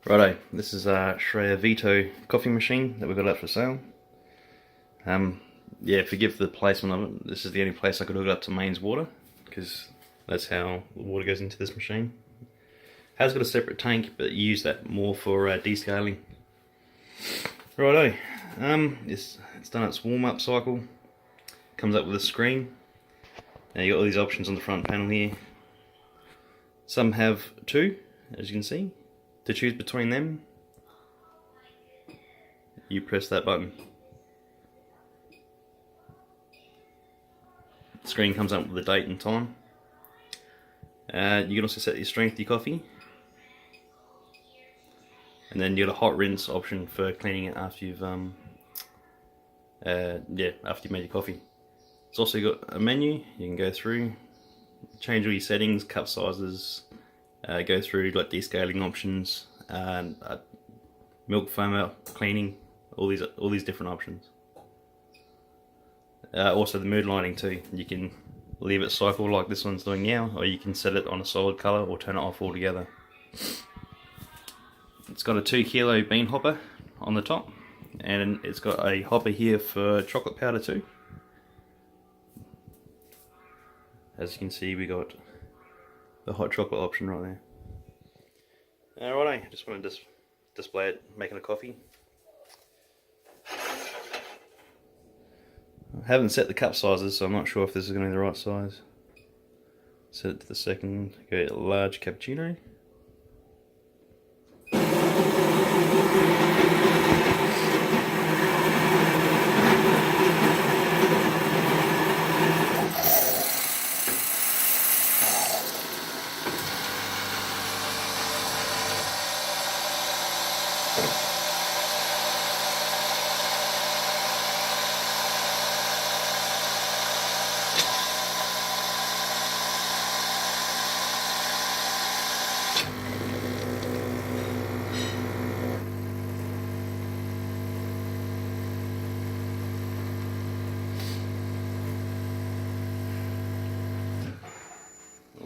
Righto, this is a Schaerer Vito coffee machine that we've got up for sale. Yeah, forgive the placement of it. This is the only place I could hook it up to mains water, because that's how the water goes into this machine. It has got a separate tank, but you use that more for descaling. Righto, it's done its warm-up cycle. Comes up with a screen. Now you got all these options on the front panel here. Some have two, as you can see. To choose between them, you press that button. The screen comes up with the date and time. You can also set your strength of your coffee, and then you got a hot rinse option for cleaning it after you've after you made your coffee. It's also got a menu you can go through, change all your settings, cup sizes. Go through like descaling options and milk foamer cleaning, all these different options. Also the mood lighting too. You can leave it cycle like this one's doing now, or you can set it on a solid color or turn it off altogether. It's got a 2 kilo bean hopper on the top, and it's got a hopper here for chocolate powder too. As you can see, we got the hot chocolate option right there. Alright, I just want to display it making a coffee. I haven't set the cup sizes, so I'm not sure if this is going to be the right size. Set it to the second, go large cappuccino.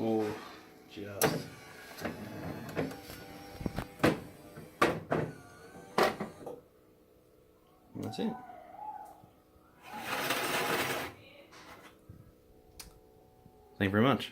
Oh, just. And that's it. Thank you very much.